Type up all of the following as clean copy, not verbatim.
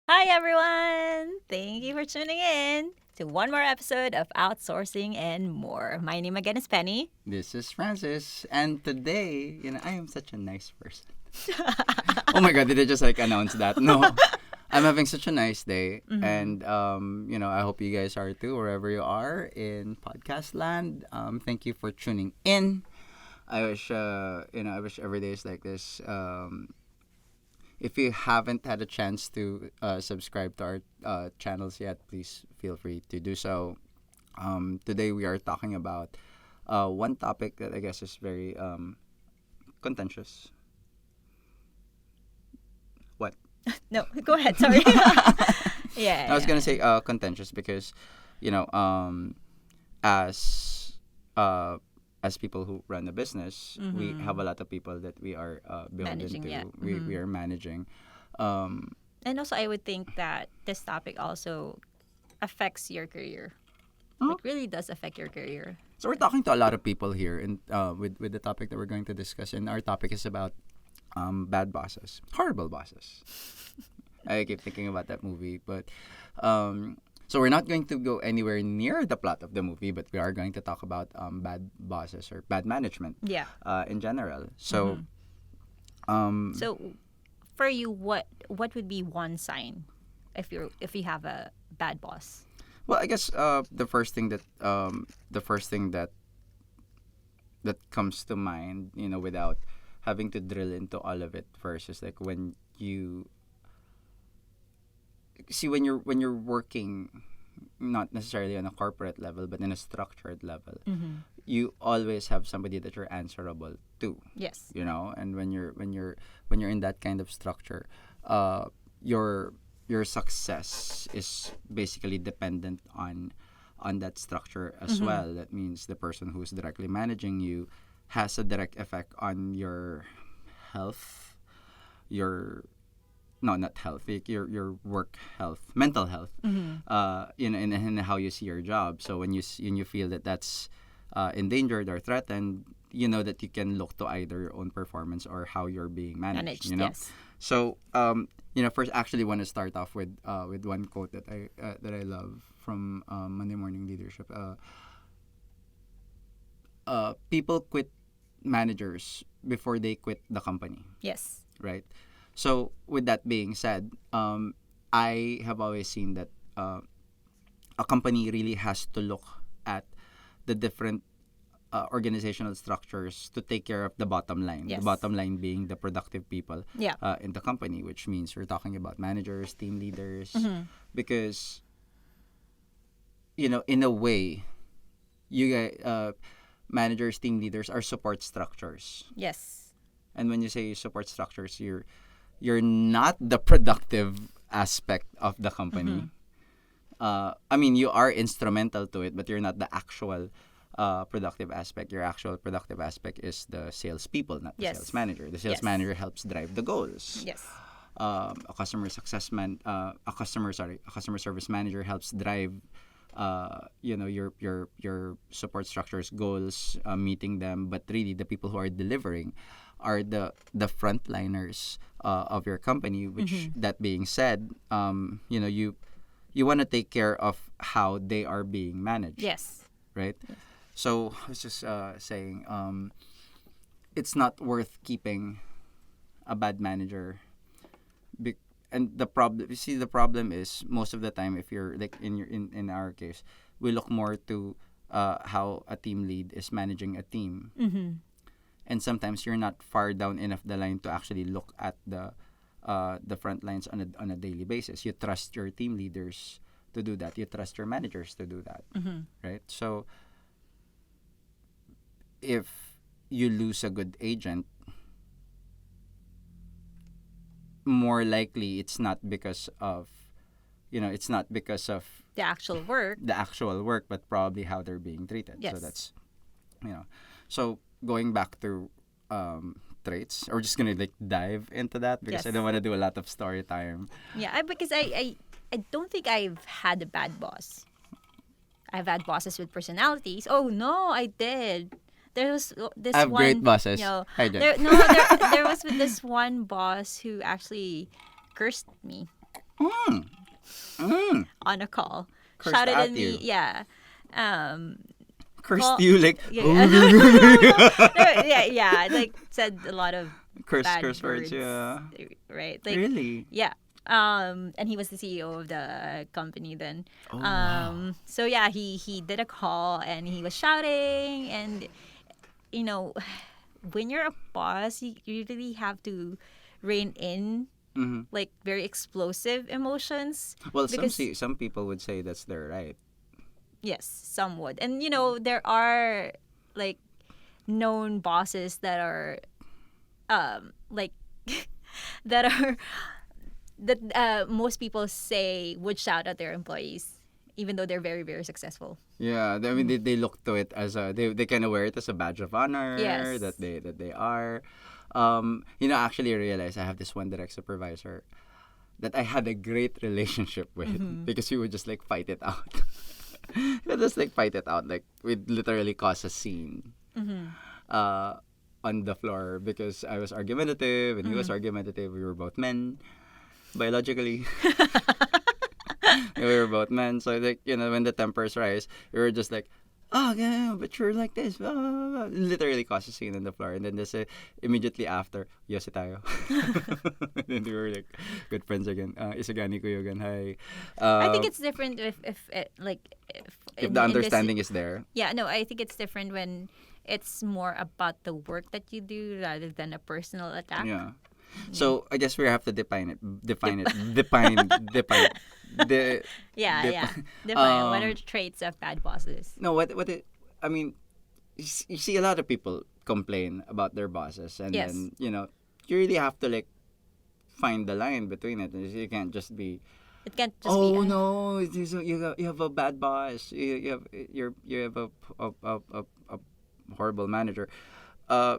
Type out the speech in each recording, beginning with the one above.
Hi, everyone! Thank you for tuning in to one more episode of Outsourcing and More. My name again is Penny. This is Francis, and today, I am such a nice person. Oh my God, did I just announce that? No, I'm having such a nice day, and I hope you guys are too, wherever you are in podcast land. Thank you for tuning in. I wish every day is like this. If you haven't had a chance to subscribe to our channels yet, please feel free to do so. Today we are talking about one topic that I guess is very contentious. What? No, go ahead. Sorry. Yeah. I was gonna say contentious because, you know, as uh, as people who run a business, we have a lot of people that we are beholden Managing, to. yeah. We are managing. Um, And also, I would think that this topic also affects your career. Huh? It really does affect your career. so we're talking to a lot of people here, and with the topic that we're going to discuss, and our topic is about bad bosses, horrible bosses. I keep thinking about that movie, but so we're not going to go anywhere near the plot of the movie, but we are going to talk about bad bosses or bad management Yeah. in general. So, um, So, for you, what would be one sign if you have a bad boss? well, I guess the first thing that comes to mind, without having to drill into all of it first, is like when you see when you're working not necessarily on a corporate level but in a structured level, you always have somebody that you're answerable to, Yes. and when you're in that kind of structure, uh your success is basically dependent on that structure as well. That means the person who's directly managing you has a direct effect on your health, your no, not health, like your work health, mental health, in how you see your job. So when you feel that that's endangered or threatened, you know that you can look to either your own performance or how you're being managed. Yes. So first, actually, want to start off with one quote that I love from Monday Morning Leadership. People quit managers before they quit the company, Yes. right? So with that being said, I have always seen that a company really has to look at the different organizational structures to take care of the bottom line. Yes. The bottom line being the productive people Yeah. in the company, which means we're talking about managers, team leaders, because in a way, you guys, managers, team leaders are support structures. Yes. And when you say support structures, you're not the productive aspect of the company. I mean, you are instrumental to it, but you're not the actual productive aspect. Your actual productive aspect is the salespeople, not the Yes. sales manager. The sales Yes. manager helps drive the goals. Yes. A customer service manager helps drive your support structure's goals, meeting them. But really, the people who are delivering are the frontliners of your company. Which, that being said, you want to take care of how they are being managed. Yes. Right. So I was just saying, it's not worth keeping a bad manager. And the problem, you see, the problem is most of the time, if you're like in our case, we look more to how a team lead is managing a team, and sometimes you're not far down enough the line to actually look at the front lines on a daily basis. You trust your team leaders to do that. You trust your managers to do that, right? So if you lose a good agent, more likely it's not because of The actual work. the actual work, but probably how they're being treated. Yes. So that's so going back to traits, or just gonna dive into that because Yes. I don't want to do a lot of story time. Yeah, because I don't think I've had a bad boss. I've had bosses with personalities. Oh no, I did. There was this I have one. great bosses. Hi, Jen. There was this one boss who actually cursed me. Mm. Mm. on a call. Cursed Shouted at at me, you. yeah. Um, Cursed call, you like yeah, no, yeah, like said a lot of bad curse words, words, yeah. right? Like, Really? yeah. And he was the CEO of the company then. Oh wow. So yeah, he did a call and he was shouting, and you know, when you're a boss, you really have to rein in Hmm. like very explosive emotions Well, because some people would say that's their right. yes, some would. And there are like known bosses that are like that are that most people say would shout at their employees even though they're very very successful. Yeah, I mean they look to it as they kind of wear it as a badge of honor Yes. that they are. Actually I realized I have this one direct supervisor that I had a great relationship with because he would just like fight it out. He would just like fight it out, like we'd literally cause a scene uh on the floor because I was argumentative and he was argumentative. We were both men biologically. We were both men, so like when the tempers rise, we were just like, oh yeah, but you're like this, blah, blah, blah. Literally cause a scene on the floor, and then this immediately after, yosi tayo. And then we were like good friends again. Isagani ko yugan, hi. I think Um, it's different if like if the in this. understanding is there, Yeah, no, I think it's different when it's more about the work that you do rather than a personal attack. yeah. Yeah. So I guess we have to define the Yeah, yeah. defi- Define what are traits of bad bosses. no what it I mean you see a lot of people complain about their bosses and Yes. then you really have to like find the line between it. You can't just be It can't just be no you have a bad boss, you have a horrible manager. uh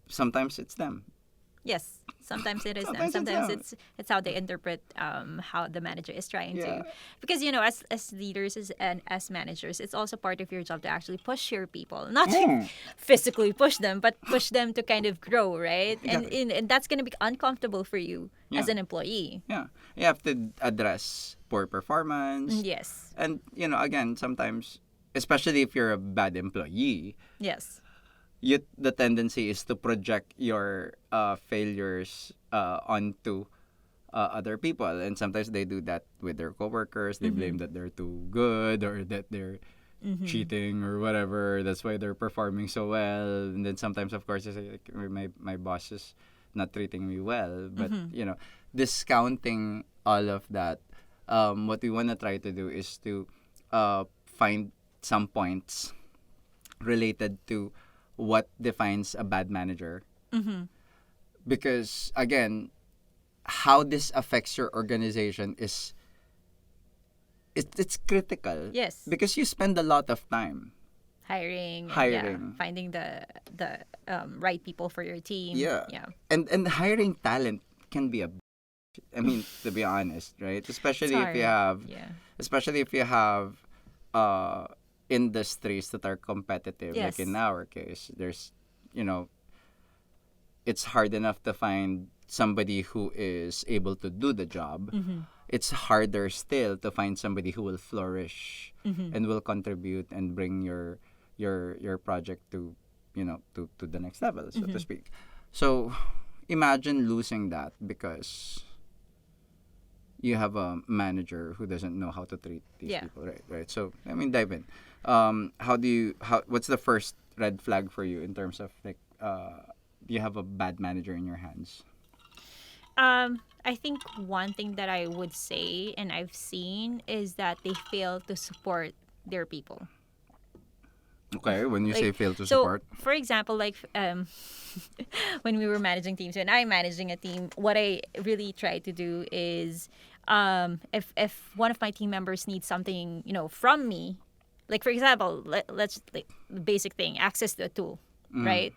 Sometimes it's them. yes. Sometimes it is them. Sometimes it's Sometimes them. it's how they interpret how the manager is trying Yeah. to, because as leaders and as managers, it's also part of your job to actually push your people, not to physically push them, but push them to kind of grow, right? Exactly. And that's gonna be uncomfortable for you Yeah. as an employee. Yeah, you have to address poor performance. Yes. And again, sometimes, especially if you're a bad employee, Yes. the tendency is to project your failures onto other people, and sometimes they do that with their coworkers. They blame that they're too good or that they're cheating or whatever. That's why they're performing so well. And then sometimes, of course, it's like my boss is not treating me well. But discounting all of that, what we want to try to do is to find some points related to what defines a bad manager. Because again, how this affects your organization is it's critical. Yes. Because you spend a lot of time. Hiring. Hiring. Yeah, finding the right people for your team. Yeah. Yeah. And hiring talent can be I mean, to be honest, right? Especially It's if you hard. have Yeah. especially if you have industries that are competitive. Yes. Like in our case, there's it's hard enough to find somebody who is able to do the job. It's harder still to find somebody who will flourish and will contribute and bring your project to to the next level, so to speak. So imagine losing that because you have a manager who doesn't know how to treat these Yeah. people, right? So I mean, dive in. What's the first red flag for you in terms of like you have a bad manager in your hands? I think one thing that I would say and I've seen is that they fail to support their people. Okay, when you say fail to so, support. for example, like when we were managing teams, when I'm managing a team, what I really try to do is if one of my team members needs something, from me, like for example, let's like the basic thing, access to a tool, right?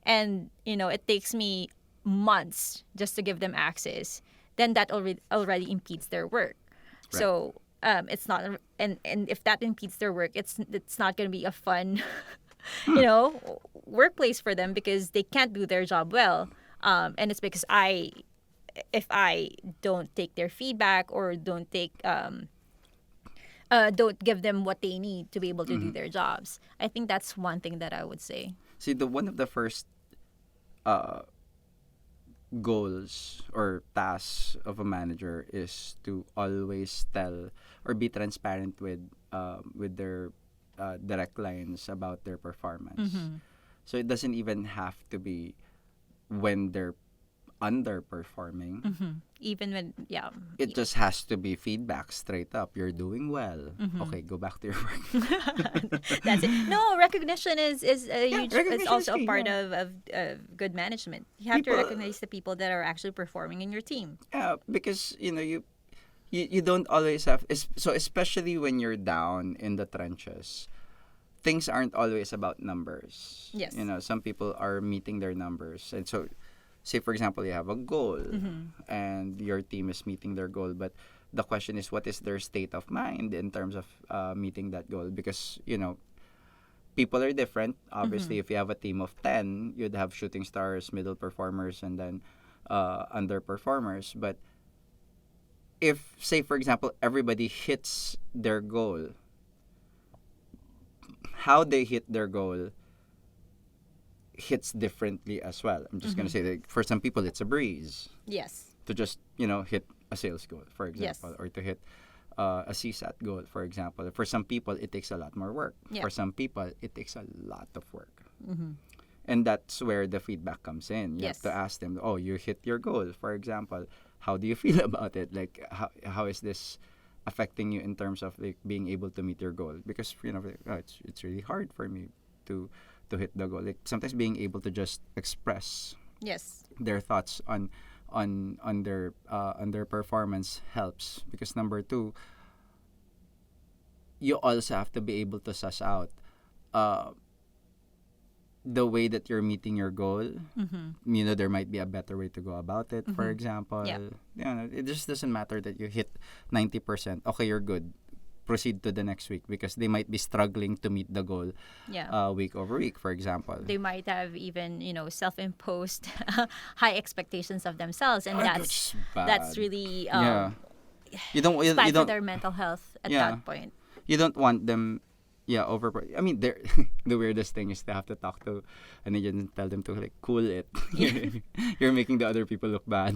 And it takes me months just to give them access, then that already impedes their work. Right. So it's not, and if that impedes their work, it's not going to be a fun workplace for them because they can't do their job well, and it's because I if I don't take their feedback or don't give them what they need to be able to do Mm-hmm. their jobs. I think that's one thing that I would say. See, the one of the first uh, goals or tasks of a manager is to always tell or be transparent with their direct lines about their performance. Mm-hmm. So it doesn't even have to be when they're underperforming. Mm-hmm. Even when, yeah. It just has to be feedback straight up. You're doing well. Mm-hmm. Okay, go back to your work. That's it. No, recognition is a Yeah, huge. It's recognition is also a key. part Yeah. of good management. You have to People, recognize the people that are actually performing in your team. yeah, because you don't always have. So especially when you're down in the trenches, things aren't always about numbers. Yes. Some people are meeting their numbers, and so say for example you have a goal Mm-hmm. and your team is meeting their goal, but the question is what is their state of mind in terms of meeting that goal, because people are different. Mm-hmm. Obviously, if you have a team of 10, you'd have shooting stars, middle performers, and then underperformers. But if, say, for example, everybody hits their goal, how they hit their goal hits differently as well. I'm just going to Mm-hmm. say that for some people, it's a breeze Yes. to just, hit a sales goal, for Yes. example, or to hit a CSAT goal, for example. For some people, it takes a lot more work. Yeah. For some people, it takes a lot of work. Mm-hmm. And that's where the feedback comes in. You Yes. have to ask them, oh, you hit your goal, for example. How do you feel about it? Like, how is this affecting you in terms of like being able to meet your goal? Because, it's really hard for me to hit the goal. Like, sometimes being able to just express Yes. their thoughts on their performance helps, because number two, you also have to be able to suss out uh, the way that you're meeting your goal. Mm-hmm. There might be a better way to go about it. For Mm-hmm. example, Yeah. it just doesn't matter that you hit 90%. Okay, you're good. Proceed to the next week, because they might be struggling to meet the goal Yeah. week over week, for example. They might have even self-imposed high expectations of themselves, and That's that's bad. really Yeah. You it's bad for don't their mental health at yeah. that point. You don't want them, over. I mean, they're the weirdest thing is they have to talk to an agent and tell them to like cool it. You're making the other people look bad.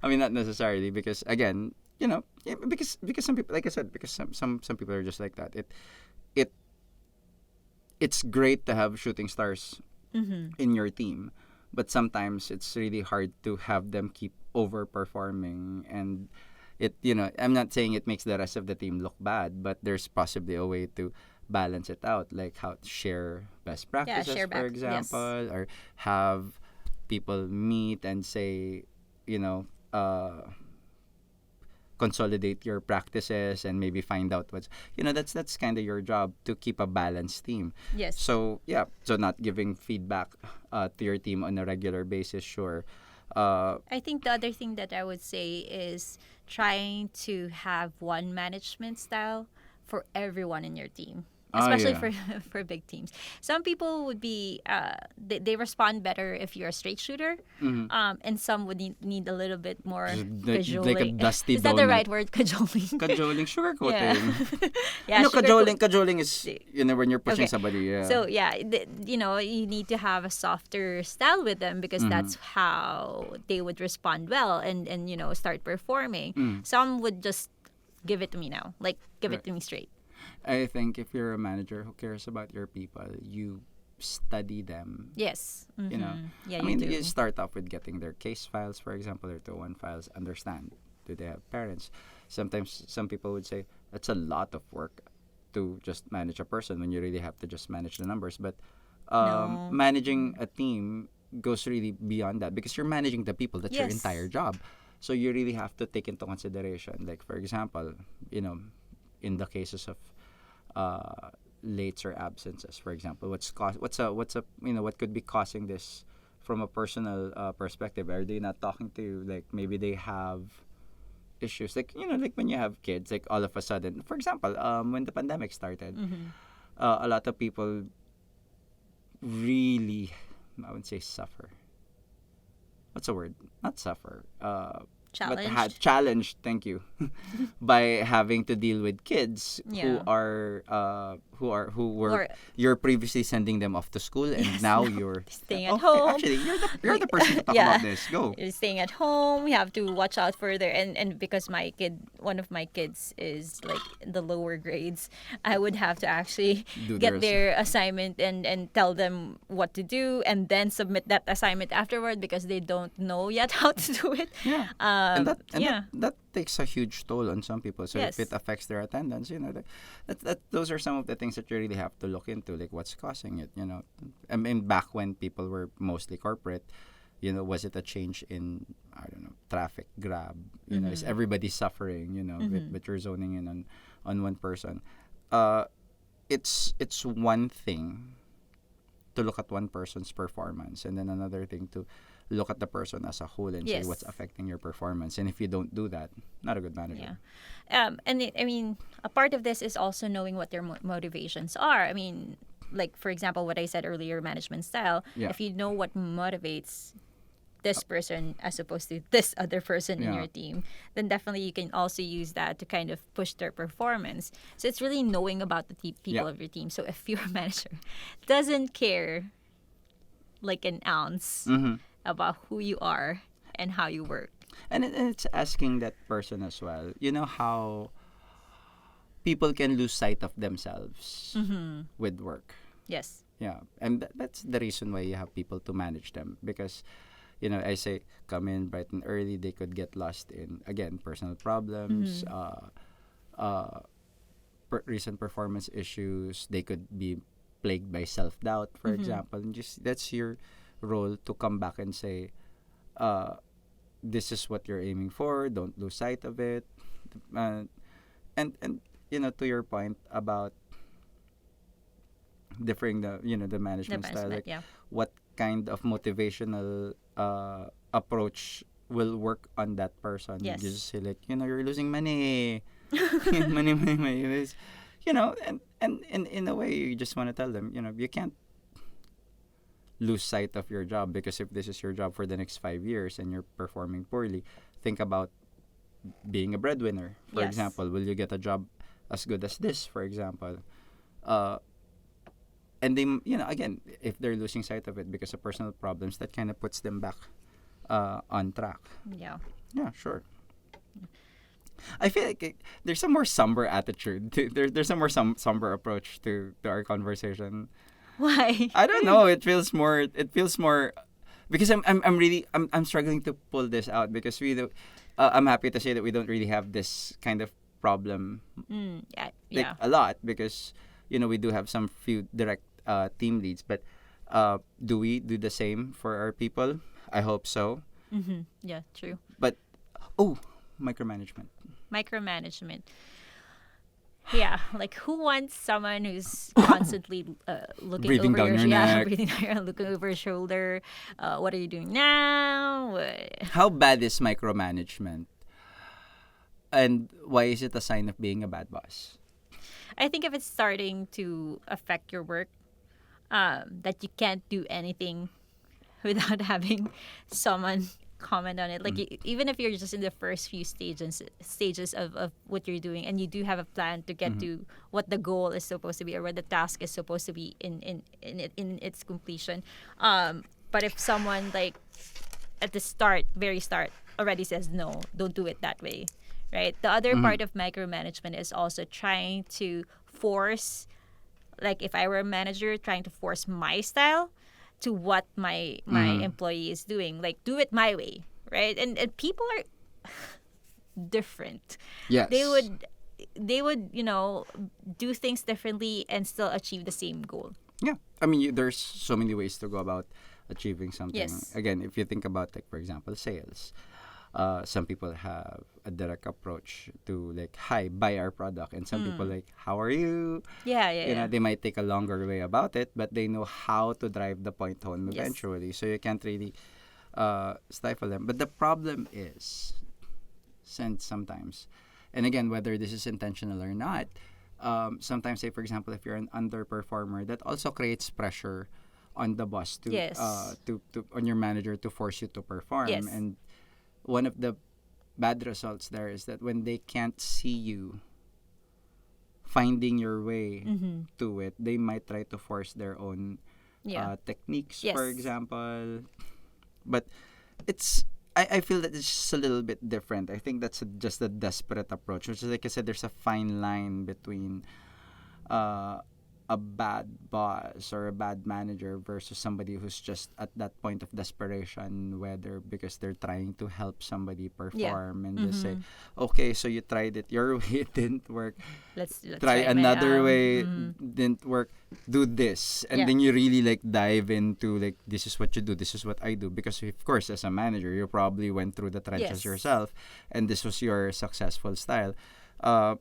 I mean, not necessarily, because again, because some people, like I said, because some people are just like that. It it's great to have shooting stars Mm-hmm. in your team, but sometimes it's really hard to have them keep overperforming, and I'm not saying it makes the rest of the team look bad, but there's possibly a way to balance it out, like how to share best Yeah, practices, share for back. Yes. example, or have people meet and say, you know consolidate your practices and maybe find out what's, that's kind of your job, to keep a balanced team. Yes. So yeah, so not giving feedback to your team on a regular basis, sure. I think the other thing that I would say is trying to have one management style for everyone in your team, especially Yeah. for big teams. Some people would be they respond better if you're a straight shooter, Mhm. and some would need a little bit more Like a cajoling. dusty Is that the donut. right word, cajoling? Cajoling, Yeah. sugarcoating. Yeah, Cajoling is, when you're pushing Okay. somebody, yeah. So yeah, you need to have a softer style with them, because Mhm. that's how they would respond well and start performing. Mm. Some would just give it to me now, like give it Right. to me straight. I think if you're a manager who cares about your people, you study them. Yes. You know, Yeah, I you mean, do. you start off with getting their case files, for example, their 201 files, understand, do they have parents? Sometimes some people would say that's a lot of work to just manage a person when you really have to just manage the numbers. But No. managing a team goes really beyond that, because you're managing the people. That's your Yes. entire job. So you really have to take into consideration, like, for example, in the cases of lates or absences, for example, what could be causing this from a personal perspective? Are they not talking to you? Like, maybe they have issues, like, like when you have kids, like all of a sudden, for example, when the pandemic started, Mm-hmm. a lot of people really, I wouldn't say suffer, what's the word? Not suffer. But had Challenged. challenged. Thank you, by having to deal with kids Yeah. who were, Or you're previously sending them off to school, and yes, now no, you're staying at okay. home. Actually, you're Like, the person to talk yeah, about this. Go. you're staying at home. We have to watch out further, and because one of my kids is like in the lower grades, I would have to actually Do the get rest. their assignment and tell them what to do, and then submit that assignment afterward because they don't know yet how to do it. Yeah. And Yeah. that takes a huge toll on some people. So if it Yes. affects their attendance, those are some of the things that you really have to look into, like what's causing it. I mean, back when people were mostly corporate, was it a change in, I don't know, traffic grab? Is everybody suffering? But you're zoning in on one person. Uh, it's one thing to look at one person's performance, and then another thing to look at the person as a whole and say Yes. what's affecting your performance. And if you don't do that, not a good Yeah. manager. I mean, a part of this is also knowing what their motivations are. I mean, like for example, what I said earlier, management style. Yeah. If you know what motivates this person as opposed to this other person in Yeah. your team, then definitely you can also use that to kind of push their performance. So it's really knowing about the people Yeah. of your team. So if your manager doesn't care like an ounce Mm-hmm. about who you are and how you work. And it's asking that person as well. You know how people can lose sight of themselves with work. Yes. Yeah, and that's the reason why you have people to manage them, because I say come in bright and early, they could get lost in, again, personal problems, recent performance issues. They could be plagued by self-doubt, for example, and just that's your role to come back and say, this is what you're aiming for, don't lose sight of it. And to your point about differing the The management style, management, like yeah. what kind of motivational approach will work on that person. Yes. You just say like, you're losing money. money. It's, and in a way, you just want to tell them, you can't lose sight of your job, because if this is your job for the next 5 years and you're performing poorly, think about being a breadwinner, for Yes. example. Will you get a job as good as this, for example? And they, again, if they're losing sight of it because of personal problems, that kind of puts them back on track. Yeah. Yeah, sure. I feel like there's some more somber attitude. There's some more somber approach to our conversation. Why? I don't know. It feels more. Because I'm struggling to pull this out, because we do. I'm happy to say that we don't really have this kind of problem Yeah. like Yeah. a lot, because we do have some few direct team leads, but do we do the same for our people? I hope so. Yeah. True. But micromanagement. Micromanagement. Yeah, like who wants someone who's constantly looking Breathing over down your yeah, neck. breathing down your, looking over your shoulder. What are you doing now? How bad is micromanagement? And why is it a sign of being a bad boss? I think if it's starting to affect your work, that you can't do anything without having someone comment on it. Like even if you're just in the first few stages of what you're doing, and you do have a plan to get to what the goal is supposed to be or what the task is supposed to be in its completion. But if someone like at the very start, already says no, don't do it that way, right? The other part of micromanagement is also trying to force, like if I were a manager, trying to force my style to what my employee is doing, like do it my way, right? And people are different. Yes. They would do things differently and still achieve the same goal. Yeah. I mean, there's so many ways to go about achieving something. Yes. Again, if you think about, like, for example, sales, some people have a direct approach to, like, hi, buy our product. And some people, like, how are you? Yeah. They might take a longer way about it, but they know how to drive the point home Yes. eventually. So you can't really stifle them. But the problem is, sometimes, and again, whether this is intentional or not, sometimes, say, for example, if you're an underperformer, that also creates pressure on the boss Yes. to on your manager to force you to perform. Yes. And one of the bad results there is that when they can't see you finding your way Mm-hmm. to it, they might try to force their own Yeah. techniques, Yes. for example. But it's I feel that it's just a little bit different. I think that's just a desperate approach, which is like I said, there's a fine line between uh, a bad boss or a bad manager versus somebody who's just at that point of desperation, whether because they're trying to help somebody Yeah. perform and just say, Mm-hmm. okay, so you tried it your way, it didn't work. Let's Try try my another way, mm-hmm. didn't work. Do this, and Yeah. then you really like dive into like this is what you do, this is what I do, because of course as a manager you probably went through the trenches Yes. yourself, and this was your successful style. Uh,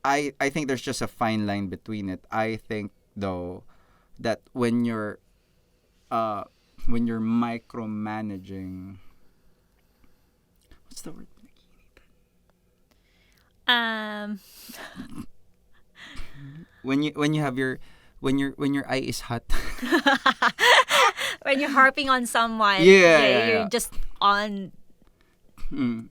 I think there's just a fine line between it. I think though that uh when you're micromanaging, what's the word? Um. When you have your when your eye is hot. When you're harping on someone, Yeah. you're just on. Mm.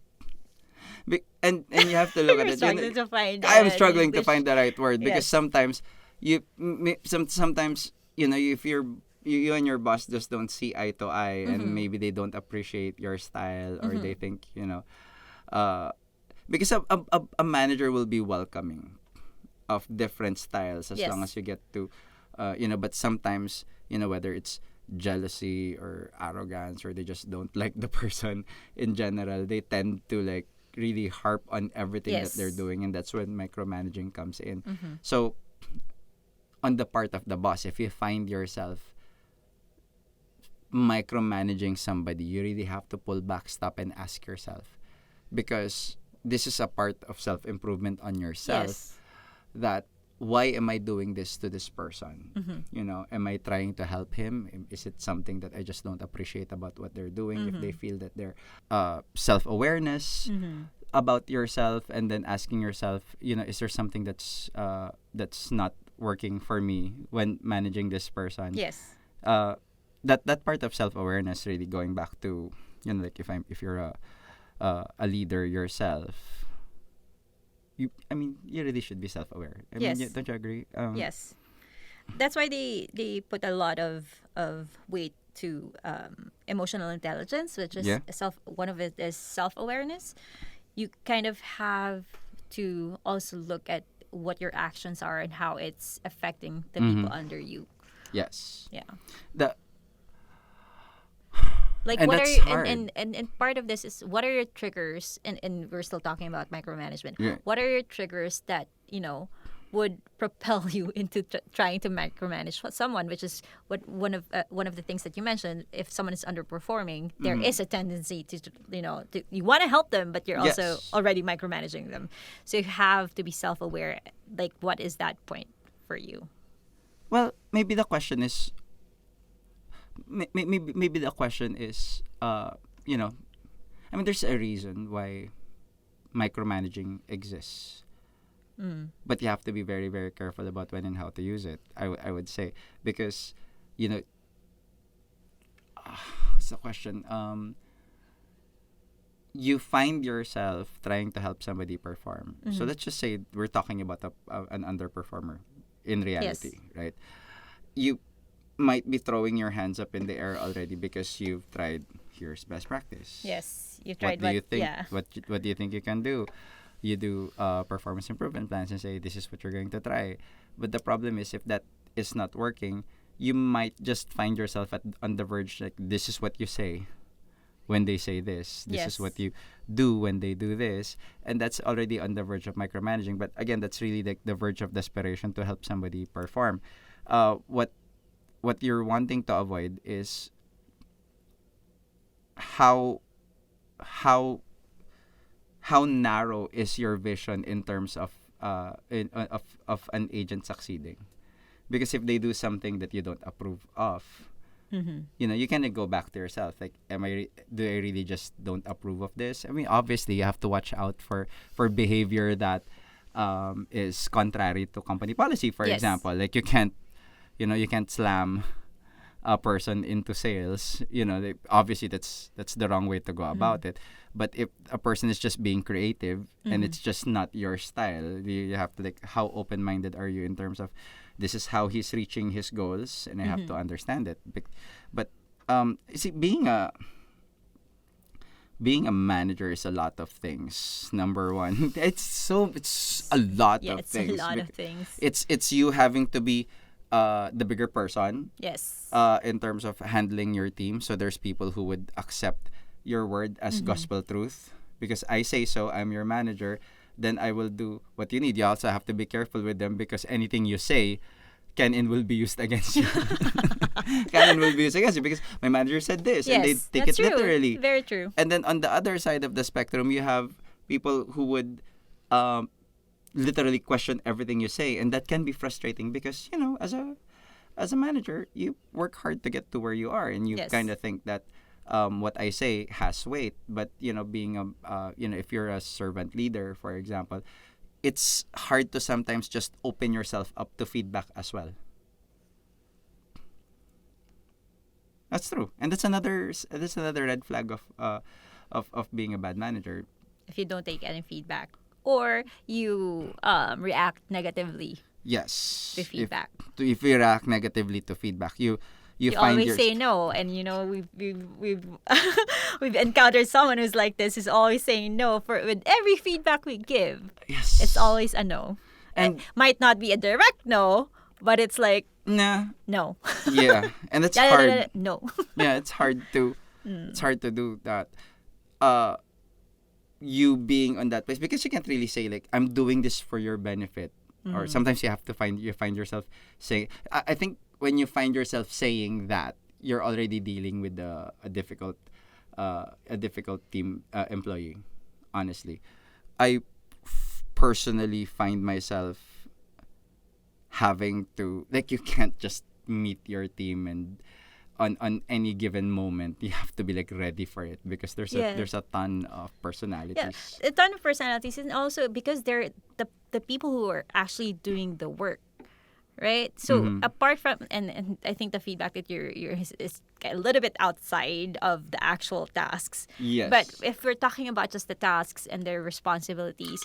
And you have to look at You're it. struggling to find. I'm The struggling to English. find the right word because Yes. sometimes sometimes if you and your boss just don't see eye to eye, and Mm-hmm. maybe they don't appreciate your style, or Mm-hmm. they think uh because a manager will be welcoming of different styles as long Yes. as you get to but sometimes whether it's jealousy or arrogance, or they just don't like the person in general, they tend to like really harp on everything that they're Yes. doing, and that's when micromanaging comes in. Mm-hmm. So on the part of the boss, if you find yourself micromanaging somebody, you really have to pull back, stop, and ask yourself, because this is a part of self-improvement on yourself, Yes. that why am I doing this to this person? Mm-hmm. Am I trying to help him? Is it something that I just don't appreciate about what they're doing? If they Mm-hmm. feel that they're self-awareness Mm-hmm. about yourself, and then asking yourself, is there something that's not working for me when managing this person? Yes. Uh, that part of self-awareness, really going back to like if you're a leader yourself, you really should be self-aware. Yes. Don't you agree? Yes. That's why they put a lot of weight to emotional intelligence, which is Yeah. one of it is self awareness. You kind of have to also look at what your actions are and how it's affecting the Mm-hmm. people under you. Yes. Yeah. The Like And what are that's you, hard. and part of this is what are your triggers, and we're still talking about micromanagement. Yeah. What are your triggers that would propel you into trying to micromanage someone, which is what one of the things that you mentioned. If someone is underperforming, there Mm-hmm. is a tendency to you want to help them, but you're also Yes. already micromanaging them. So you have to be self-aware. Like, what is that point for you? Well, maybe the question is maybe the question is there's a reason why micromanaging exists, but you have to be very, very careful about when and how to use it. I would say, because what's the question? You find yourself trying to help somebody perform. So let's just say we're talking about an underperformer in reality, right? You might be throwing your hands up in the air already because you've tried, here's best practice. Yes, you What tried. do you think? Yeah. What do you think you can do? You do performance improvement plans and say this is what you're going to try. But the problem is, if that is not working, you might just find yourself on the verge, like, this is what you say when they say this. This is Yes. what you do when they do this. And that's already on the verge of micromanaging. But again, that's really like the verge of desperation to help somebody perform. What you're wanting to avoid is how how how narrow is your vision in terms of of an agent succeeding. Because if they do something that you don't approve of, you can go back to yourself, like, do I really just don't approve of this? Obviously you have to watch out for behavior that is contrary to company policy, for Yes. example. Like, you can't slam a person into sales, obviously that's the wrong way to go about it. But if a person is just being creative and it's just not your style, you have to, like, how open-minded are you in terms of this is how he's reaching his goals, and I have to understand it. But you see, being a manager is a lot of things. Number one, it's a lot Yeah, of it's things. a lot of things. It's you having to be the bigger person Yes. in terms of handling your team. So there's people who would accept your word as gospel truth because I say so. I'm your manager. Then I will do what you need. You also have to be careful with them because anything you say can and will be used against you. Can and will be used against you because my manager said this, and they Yes, take that's it true. literally. Very true. And then on the other side of the spectrum, you have people who would literally question everything you say, and that can be frustrating because as a manager, you work hard to get to where you are, and you Yes. kind of think that what I say has weight. But being if you're a servant leader, for example, it's hard to sometimes just open yourself up to feedback as well. That's true, and that's another red flag of being a bad manager. If you don't take any feedback or you react negatively Yes, to feedback. if you react negatively to feedback, you You find always say no, and we've we've encountered someone who's like this, who's always saying no for with every feedback we give. yes, It's always a no. and It might not be a direct no, but it's like nah, no. yeah, and it's Da, da, da, da, hard. no. Yeah, it's hard to do that. You being on that place because you can't really say like I'm doing this for your benefit, or sometimes you find yourself saying. I think when you find yourself saying that, you're already dealing with a difficult team employee. Honestly, I personally find myself having to, like, you can't just meet your team and on any given moment you have to be like ready for it because there's Yeah. a ton of Yeah, personalities. a ton of personalities, and also because they're the people who are actually doing the work, right? So apart from and I think the feedback that you're is a little bit outside of the actual tasks. Yes. But if we're talking about just the tasks and their responsibilities,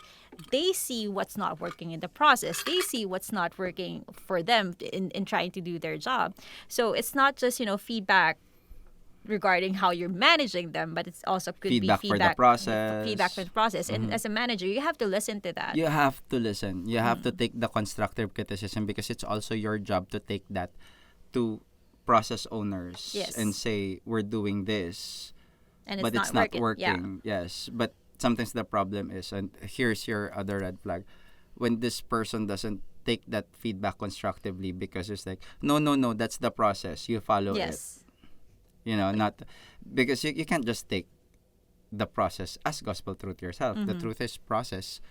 they see what's not working in the process. They see what's not working for them in trying to do their job. So it's not just feedback regarding how you're managing them, but it's also could Feedback be for the process. feedback for the process. And as a manager, you have to listen to that. You have to listen. You have to take the constructive criticism because it's also your job to take that to process owners Yes. and say we're doing this, And but it's not working. working. Yes, but sometimes the problem is, and here's your other red flag, when this person doesn't take that feedback constructively because it's like, no, no, no, that's the process. You follow it. Yes. Not because you can't just take the process as gospel truth yourself. The truth is process.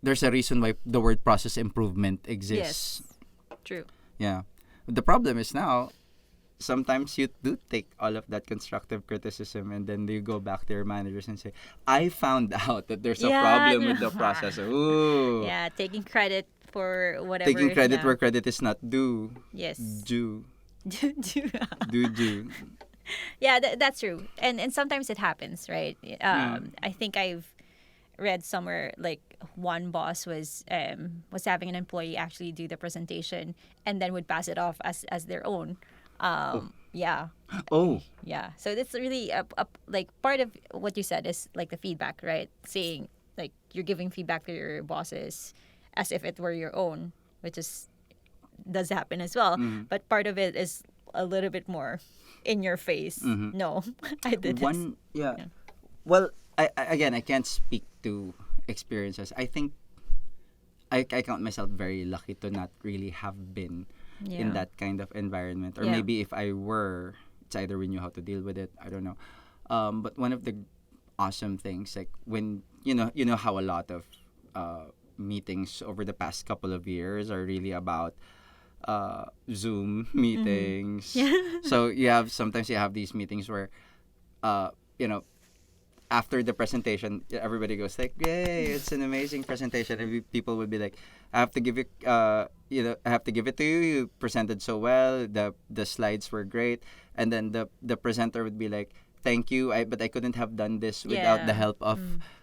There's a reason why the word process improvement exists. Yes. True. Yeah. The problem is now, sometimes you do take all of that constructive criticism and then you go back to your managers and say, I found out that there's a Yeah, problem with no. the process. Ooh. Yeah, taking credit for whatever. Taking credit yeah. where credit is not due. Yes. Due. Due. Yeah, that's true. And sometimes it happens, right? I think I've read somewhere like one boss was having an employee actually do the presentation and then would pass it off as their own. Yeah. Oh. Yeah. So it's really like part of what you said is like the feedback, right? Saying like you're giving feedback to your bosses as if it were your own, which does happen as well. But part of it is a little bit more in your face. No, I did this. Yeah. Well, again, I can't speak to experiences. I think I count myself very lucky to not really have been in that kind of environment. Or Yeah. maybe if I were, it's either we knew how to deal with it. I don't know. But one of the awesome things, like when you know how a lot of meetings over the past couple of years are really about Zoom meetings. So sometimes you have these meetings where after the presentation everybody goes like, yay, it's an amazing presentation, and people would be like, I have to give it I have to give it to you. You presented so well. The slides were great. And then the presenter would be like, thank you. But I couldn't have done this without the Yeah. help of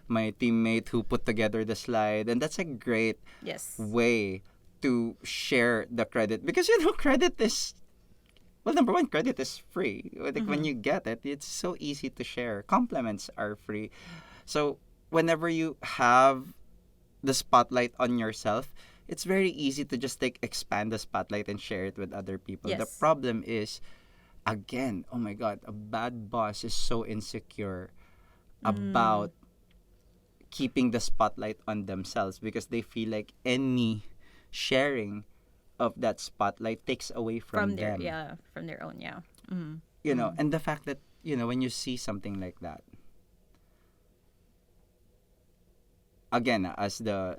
my teammate who put together the slide. And that's a great Yes. way to share the credit, because credit is, well, number one, credit is free. Like when you get it, it's so easy to share. Compliments are free. So whenever you have the spotlight on yourself, it's very easy to just expand the spotlight and share it with other people. The Yes. problem is, again, oh my god, a bad boss is so insecure about keeping the spotlight on themselves, because they feel like any sharing of that spotlight takes away from them. From their own, yeah. Mm. And the fact that, when you see something like that, again, as the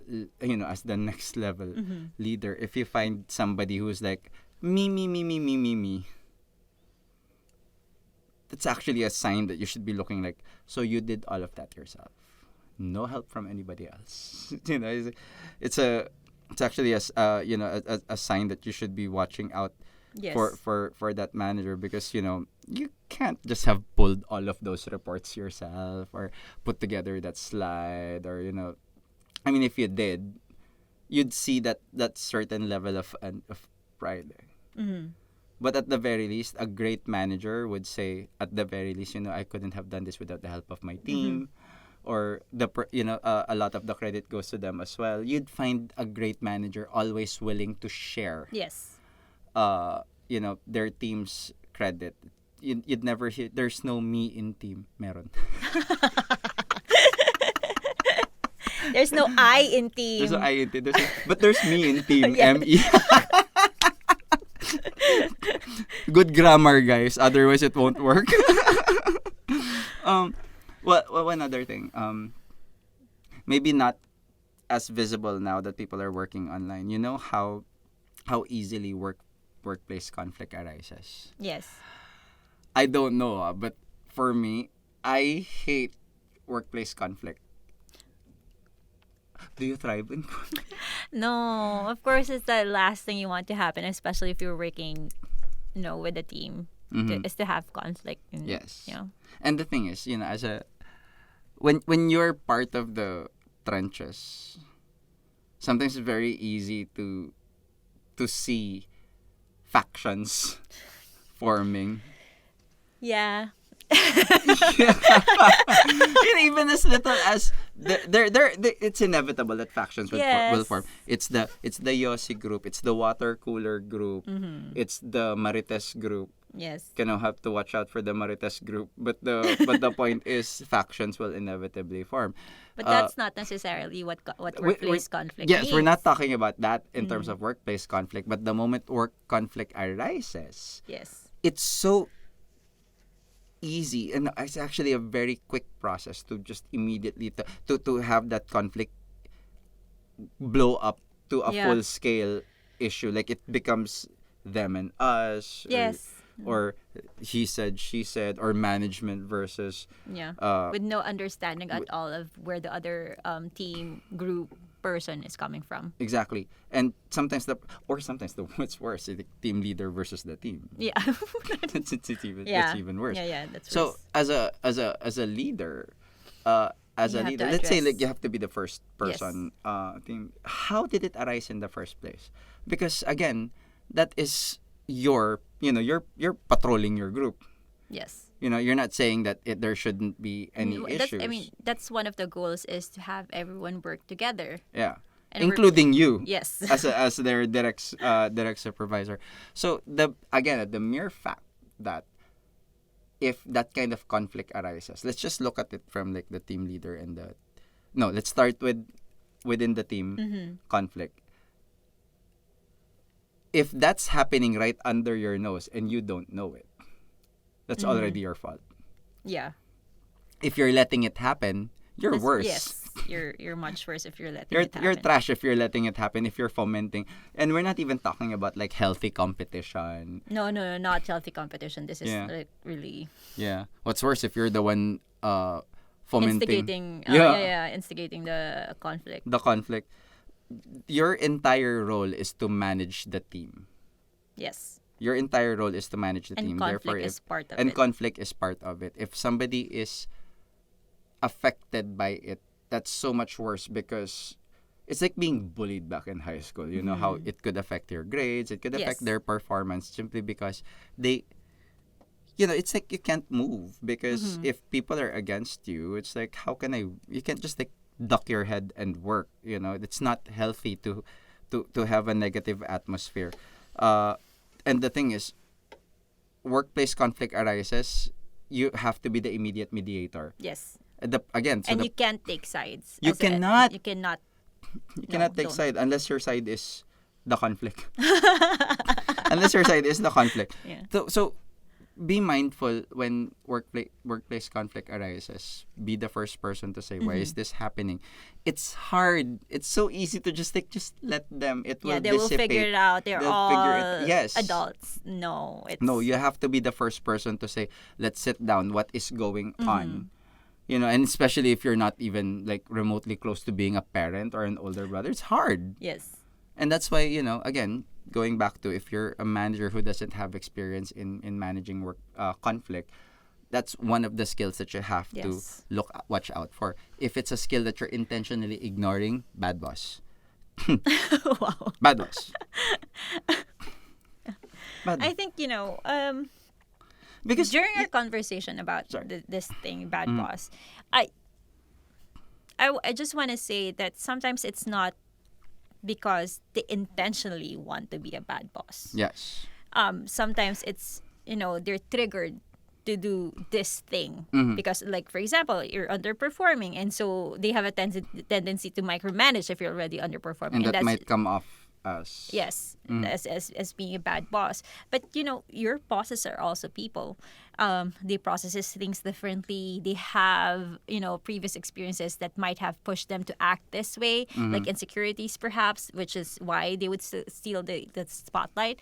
next level leader, if you find somebody who's like, me, me, me, me, me, me, me, that's actually a sign that you should be looking like, so you did all of that yourself, no help from anybody else. It's actually a sign that you should be watching out Yes. for that manager, because you can't just have pulled all of those reports yourself, or put together that slide, or I mean, if you did, you'd see that certain level of pride. But at the very least, a great manager would say, at the very least, I couldn't have done this without the help of my team, or a lot of the credit goes to them as well. You'd find a great manager always willing to share, Yes. their team's credit. You'd never hear, there's no me in team. Meron. There's no I in team. There's no I in team. But there's me in team. Yeah. M-E. Good grammar, guys. Otherwise, it won't work. Well, one other thing. Maybe not as visible now that people are working online. You know how easily workplace conflict arises. Yes. I don't know, but for me, I hate workplace conflict. Do you thrive in conflict? No, of course, it's the last thing you want to happen, especially if you're working, with a team, is to have conflict. Yes. You know. And the thing is, as a when you're part of the trenches, sometimes it's very easy to see factions forming. Yeah. Even as little as it's inevitable that factions will form. It's the Yossi group, it's the water cooler group, it's the Marites group. Yes. Have to watch out for the Marites group, but the point is, factions will inevitably form. But that's not necessarily what workplace conflict yes, means. we're not talking about that in terms of workplace conflict, but the moment work conflict arises, Yes. it's so easy, and it's actually a very quick process to just immediately to have that conflict blow up to a full scale issue. Like, it becomes them and us. Yes. Or he said, she said, or management versus with no understanding at all of where the other team group person is coming from. Exactly. And sometimes what's worse, the team leader versus the team. Yeah. It's even worse. Yeah, that's so worse. as a leader, let's say, like, you have to be the first person team. How did it arise in the first place? Because again, that is you're patrolling your group. Yes. You're not saying that there shouldn't be any issues. That's one of the goals, is to have everyone work together. Yeah. And including you. Yes. as their direct supervisor. So the mere fact that if that kind of conflict arises, let's just look at it from like the team leader and let's start within the team conflict. If that's happening right under your nose and you don't know it, that's already your fault. Yeah. If you're letting it happen, you're worse. Yes. You're much worse if you're letting it happen. You're trash if you're letting it happen, if you're fomenting. And we're not even talking about like healthy competition. No, not healthy competition. This is like really... Yeah. What's worse, if you're the one fomenting... instigating the conflict. The conflict. your entire role is to manage the team. Yes. Your entire role is to manage the And team. conflict Therefore, is part of and it. conflict is part of it. If somebody is affected by it, that's so much worse because it's like being bullied back in high school. You know how it could affect your grades, it could affect Yes. their performance simply because they, it's like you can't move because if people are against you, it's like you can't just like duck your head and work. It's not healthy to have a negative atmosphere. And the thing is, workplace conflict arises, you have to be the immediate mediator. Yes. Again, so And you can't take sides. You as cannot. You cannot. you cannot take don't. side unless your side is the conflict. Unless your side is the conflict. Yeah. So be mindful when workplace conflict arises. Be the first person to say, why is this happening? It's hard. It's so easy to just let them. It will Yeah, they will dissipate. figure it out. They're They'll all figure it- yes. adults. No, it's No, you have to be the first person to say, let's sit down. What is going on? And especially if you're not even like remotely close to being a parent or an older brother, it's hard. Yes. And that's why, again, going back to if you're a manager who doesn't have experience in managing work conflict, that's one of the skills that you have to Yes. watch out for. If it's a skill that you're intentionally ignoring, bad boss. Wow. Bad boss. Bad. I think Because during our conversation about Sorry. this thing, bad boss, I just want to say that sometimes it's not because they intentionally want to be a bad boss. yes. Sometimes it's they're triggered to do this thing because, like, for example, you're underperforming, and so they have a tendency to micromanage if you're already underperforming, And that that's might come off as yes, as being a bad boss. But your bosses are also people. They processes things differently. They have previous experiences that might have pushed them to act this way, like insecurities perhaps, which is why they would steal the spotlight.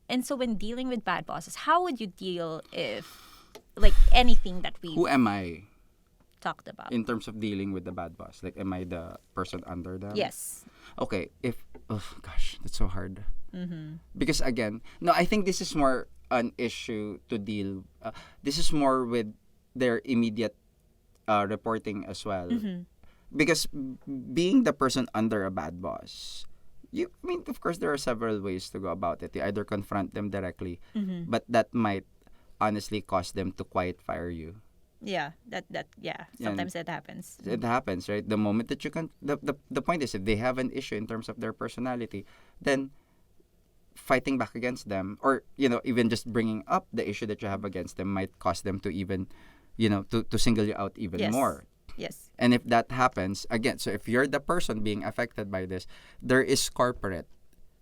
And so when dealing with bad bosses, how would you deal if like anything that we who am I talked about? in terms of dealing with the bad boss? Like, am I the person under them? Yes. Okay, oh gosh, that's so hard. Because again, no, I think this is more an issue to deal. This is more with their immediate reporting as well. Because being the person under a bad boss, I mean, of course, there are several ways to go about it. You either confront them directly, but that might honestly cause them to quiet fire you. Yeah, sometimes that happens. It happens, right? The moment that you can, the point is, if they have an issue in terms of their personality, then fighting back against them, or even just bringing up the issue that you have against them, might cause them to even, to single you out even Yes. more. Yes. And if that happens again, so if you're the person being affected by this, there is corporate.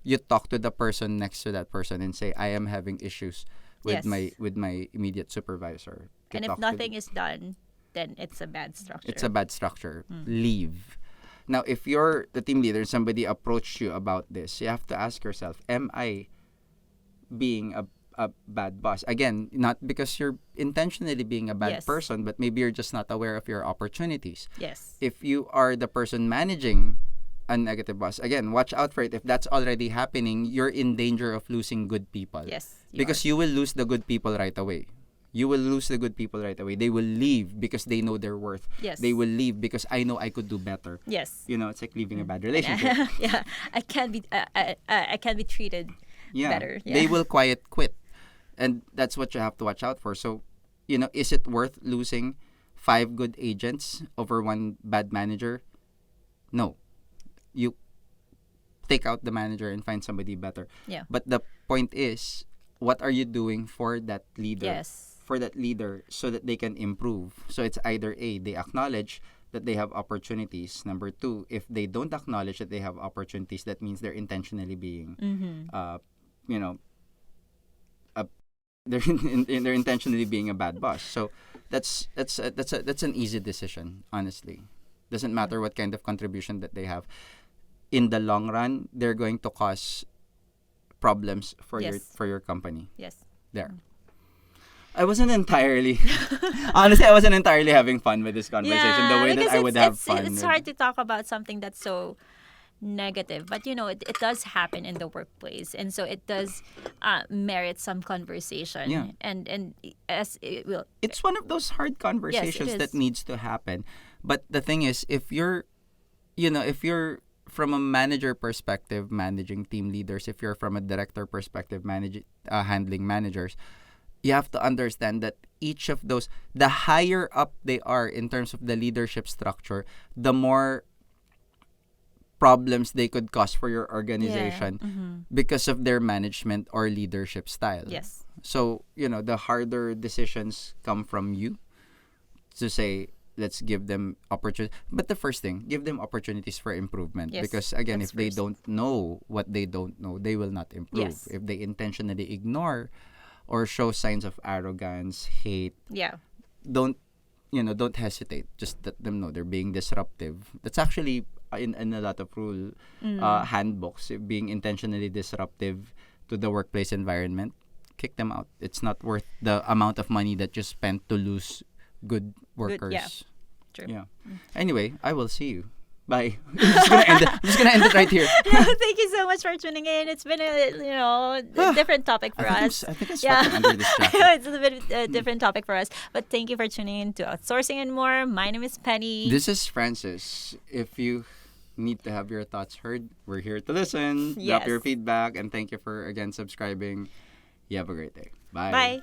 You talk to the person next to that person and say, I am having issues with Yes. my immediate supervisor. You And if talk to nothing is done, then it's a bad structure. It's a bad structure. Leave. Now, if you're the team leader and somebody approached you about this, you have to ask yourself, am I being a bad boss? Again, not because you're intentionally being a bad Yes. person, but maybe you're just not aware of your opportunities. Yes. If you are the person managing a negative boss, again, watch out for it. If that's already happening, you're in danger of losing good people. Yes. Because you will lose the good people right away. You will lose the good people right away. They will leave because they know their worth. Yes. They will leave because I know I could do better. Yes. It's like leaving a bad relationship. Yeah. I can't be treated better. Yeah. They will quiet quit. And that's what you have to watch out for. So, is it worth losing 5 good agents over 1 bad manager? No. You take out the manager and find somebody better. Yeah. But the point is, what are you doing for that leader? Yes. For that leader so that they can improve. So it's either A, they acknowledge that they have opportunities. Number 2, if they don't acknowledge that they have opportunities, that means they're intentionally being, they're intentionally being a bad boss. So that's an easy decision, honestly. Doesn't matter what kind of contribution that they have. In the long run, they're going to cause problems for Yes. your company. Yes. There. I wasn't entirely honestly, I wasn't entirely having fun with this conversation the way that because I would have it's fun. It's with- hard to talk about something that's so negative, but it does happen in the workplace, and so it does merit some conversation. Yeah. And as it will. It's one of those hard conversations that is. needs to happen. But the thing is, if you're from a manager perspective, managing team leaders, if you're from a director perspective, handling managers, you have to understand that each of those, the higher up they are in terms of the leadership structure, the more problems they could cause for your organization because of their management or leadership style. Yes. So, the harder decisions come from you to say, let's give them opportunity. But the first thing, give them opportunities for improvement. Yes, Because, again, that's if they first. don't know what they don't know, they will not improve. Yes. If they intentionally ignore or show signs of arrogance, hate, Yeah. don't don't hesitate. Just let them know they're being disruptive. That's actually in a lot of handbooks. Being intentionally disruptive to the workplace environment, kick them out. It's not worth the amount of money that you spent to lose good workers. yeah. True. Yeah. Anyway, I will see you. Bye. I'm just gonna end it right here. Thank you so much for tuning in. It's been a different topic for us. I think I'm sweating under this jacket. It's a bit different topic for us. But thank you for tuning in to Outsourcing and More. My name is Penny. This is Francis. If you need to have your thoughts heard, we're here to listen. Drop Yes. your feedback, and thank you for again subscribing. You have a great day. Bye. Bye.